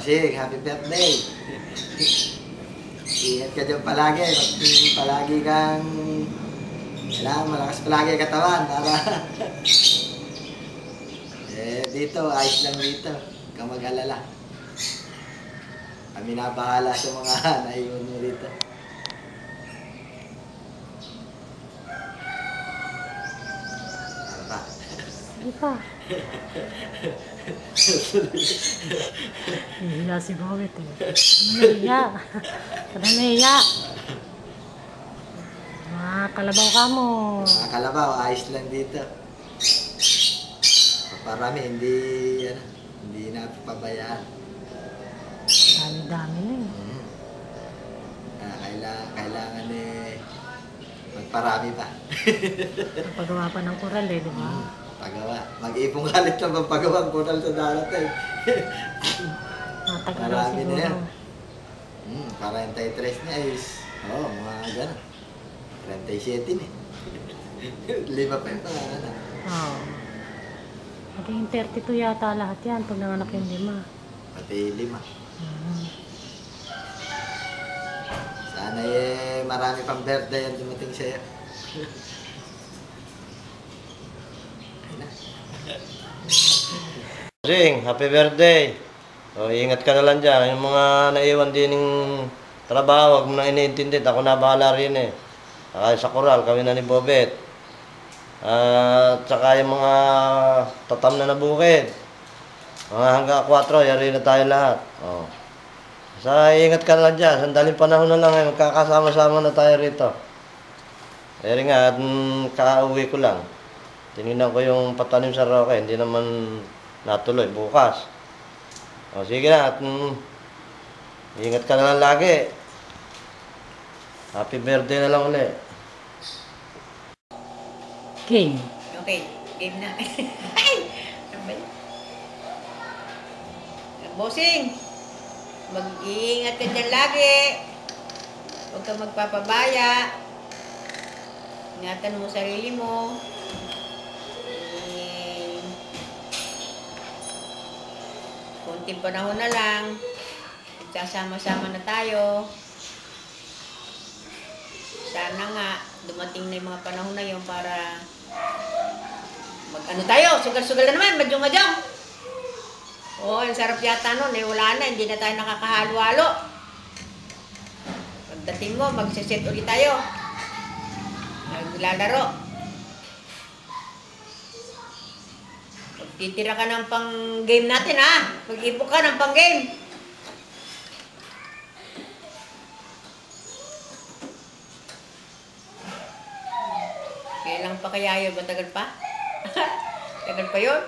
Bossing, happy birthday. Ingat ka dyan palagi. Palagi kang... Kailangan malakas palagi katawan para... dito, ayos lang dito. Huwag kang mag-alala. Kami na bahala sa mga naiwan mo rito. Ano pa? Hindi pa. Nahiya si Bobet eh. Nahiya. Kada nahiya. Mga kalabaw ka mo. Mga kalabaw, ayos lang dito. Parami, hindi napapabayaan. Dami-dami na eh. Kailangan magparami pa. Paggawa pa ng kural eh, di ba? Pagawa. Mag-ipong galit na magpagawa ang kural sa darating. Matagal Marami na siguro. yan. 43 na is. Oo, mga gano'n. 37 eh. 5 pa yung pangalan na. Oo. Maging 32 yata lahat yan pag nanganak yung 5. Pati 5. Hmm. Sana marami pang birthday ang dumating sa'yo. Ayun na. Sing, happy birthday. O, ingat ka na lang dyan. Yung mga naiwan din ng trabaho, huwag mo na iniintindi. Ako na bahala rin eh. Saka sa koral, kami na ni Bobet. At saka yung mga tatam na nabukid. Mga hanggang 4, yari na tayo lahat. O. Sa ingat ka na lang dyan. Sandaling panahon na lang eh. Magkakasama-sama na tayo rito. Kaya nga, at kauwi ko lang. Tinignan ko yung patanim sa roke. Hindi naman natuloy. Bukas. O sige na. At ingat ka na lang lagi. Happy birthday na lang ulit. Game. Okay, game na. Ay! Bossing, mag-iingat ka dyan lagi. Huwag kang magpapabaya. Ingatan mo sarili mo. Kunting panahon na lang. Magsasama-sama na tayo. Sana nga, dumating na yung mga panahon na yun para mag-ano tayo, sugal-sugal na naman, madyong-madyong. Oo, ang sarap yata nun, wala na, hindi na tayo nakakahalo-halo. Pagdating mo, magsiset ulit tayo. Naglalaro. Magtitira ka ng pang-game natin, ha? Mag-ipo ka ng pang-game. Kailan pa kaya yun? Matagal pa? Tagal pa yun?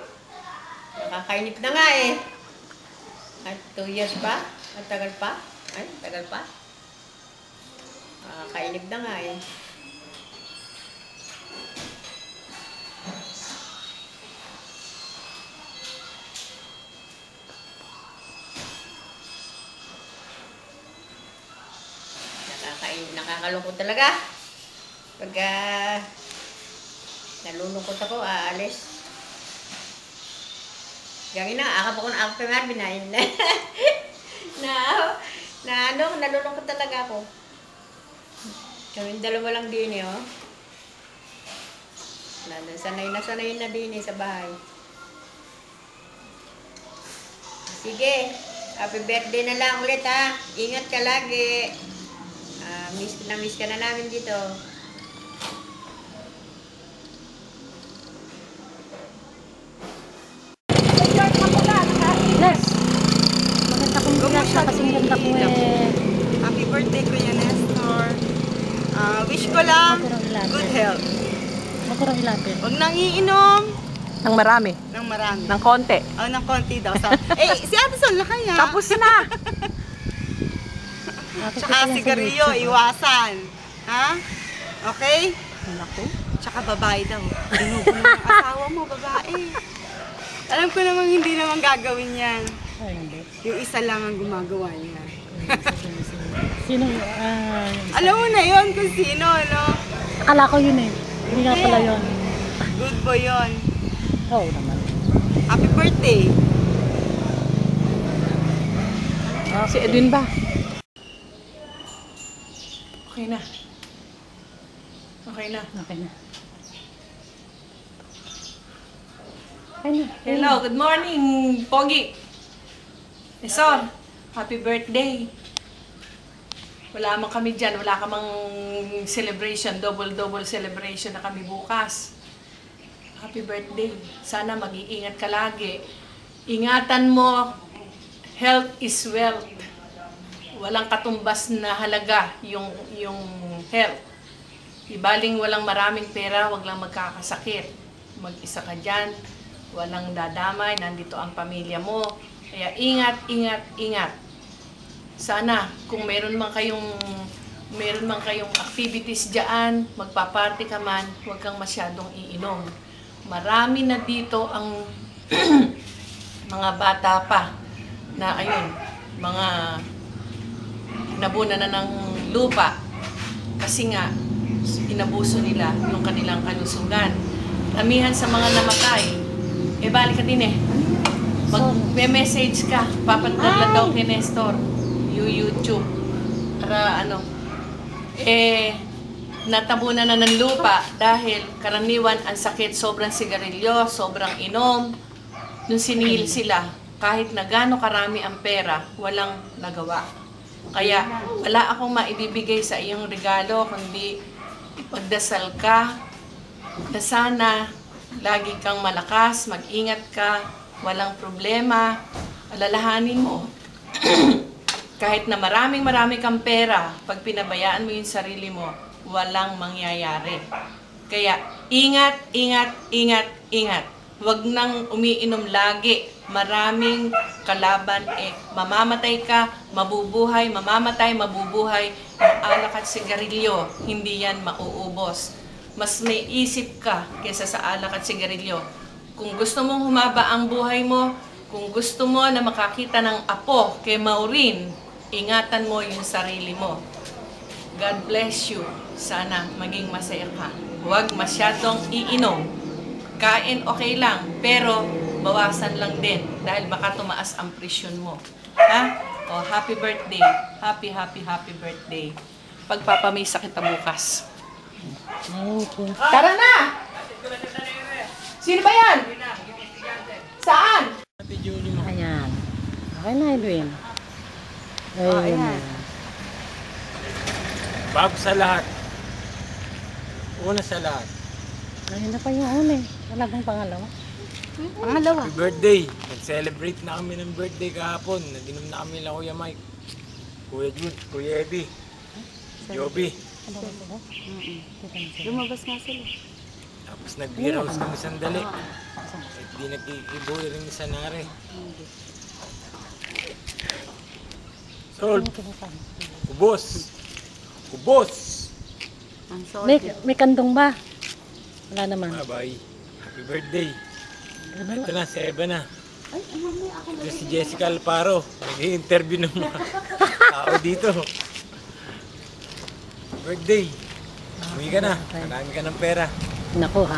Nakakainip na nga eh. At 2 years pa? At tagal pa? Ay, tagal pa? Nakakainip na nga eh. Nakakalungkot talaga. Pagka nalulungkot ako, aalis. Gawin na, akap ako ng akap kay Marvin nalulungkot talaga ako. Kaming dalawa lang din eh, oh. Sanay na din eh sa bahay. Sige, happy birthday na lang ulit ha. Ingat ka lagi. Miss ka na namin dito. Yes! Maganda kong bigas na kasing ganda ko eh. Happy birthday, Kuya Nestor. Wish ko lang good health. Makurang ilapit. Huwag nang iinom Nang marami. ng marami. Ng konti. Ng konti daw. Si Addison na kaya. Tapos na. Tsaka sigarilyo, iwasan. Ha? Okay? Naku. Tsaka babae daw. Binubuno ng asawa mo, babae. Alam ko namang hindi naman gagawin yan. Ay, hindi. Yung isa lang ang gumagawa niya. Sino? Alam mo na yon kung sino, no? Akala ko yun eh. Hindi nga pala yun. Good boy yon. Oo naman. Happy birthday. Si Edwin ba? Okay na. Okay na. Okay na. Okay na. Hello, good morning, Pogi. Esor, happy birthday. Wala man kami dyan, wala ka mang celebration, double celebration na kami bukas. Happy birthday. Sana mag-iingat ka lagi. Ingatan mo, health is wealth. Walang katumbas na halaga yung health. Ibaling walang maraming pera, wag lang magkakasakit. Mag-isa ka dyan, walang dadamay, nandito ang pamilya mo. Kaya ingat, ingat, ingat. Sana kung meron man kayong activities diyan, magpa-party ka man, huwag kang masyadong iinom. Marami na dito ang mga bata pa na ayun, mga nabuna na ng lupa kasi nga inabuso nila yung kanilang kalusugan. Amihan sa mga namatay, balik ka din mag-message ka, papadala daw kay Nestor, YouTube, para natabunan na ng lupa dahil karaniwan ang sakit, sobrang sigarilyo, sobrang inom. Nung sinihil sila, kahit na gaano karami ang pera, walang nagawa. Kaya wala akong maibibigay sa iyong regalo, kundi magdasal ka na sana lagi kang malakas, mag-ingat ka, walang problema, alalahanin mo. Kahit na marami kang pera, pag pinabayaan mo yung sarili mo, walang mangyayari. Kaya ingat, ingat, ingat, ingat. Huwag nang umiinom lagi. Maraming kalaban mamamatay ka, mabubuhay, mamamatay, mabubuhay. Yung alak at sigarilyo, hindi yan mauubos. Mas may isip ka kaysa sa alak at sigarilyo. Kung gusto mong humaba ang buhay mo, kung gusto mo na makakita ng apo kay Maureen, ingatan mo yung sarili mo. God bless you. Sana maging masaya ka. Huwag masyadong iinom. Kain okay lang, pero bawasan lang din dahil baka tumaas ang presyon mo. Ha? O, happy birthday. Happy birthday. Pagpapamisa kita bukas. Thank you. Tara na! Sino ba yan? Saan? Ayan. Okay na, Edwin. Ayan na. Bago sa lahat. Una sa lahat. Ayun na pa yung una eh. Wala bang pangalawa? Pangalawa. Happy birthday! Nag-celebrate na kami ng birthday kahapon. Nag-inom na kami lang Kuya Mike, Kuya Jun, Kuya Eddie, si Joby. Lumabas nga sila. Tapos nag-beer house kami sandali. Hindi nagkikibuhi rin ni Sanare. Sol, kubos! Kubos! Ang solid. May kandong ba? Wala naman. Bye-bye. Happy birthday. Ito na, si Eva na. Ito si Jessica Alparo. Nag-i-interview ng mga tao dito. Birthday. Uwi ka na. Marami ka ng pera. Naku ha.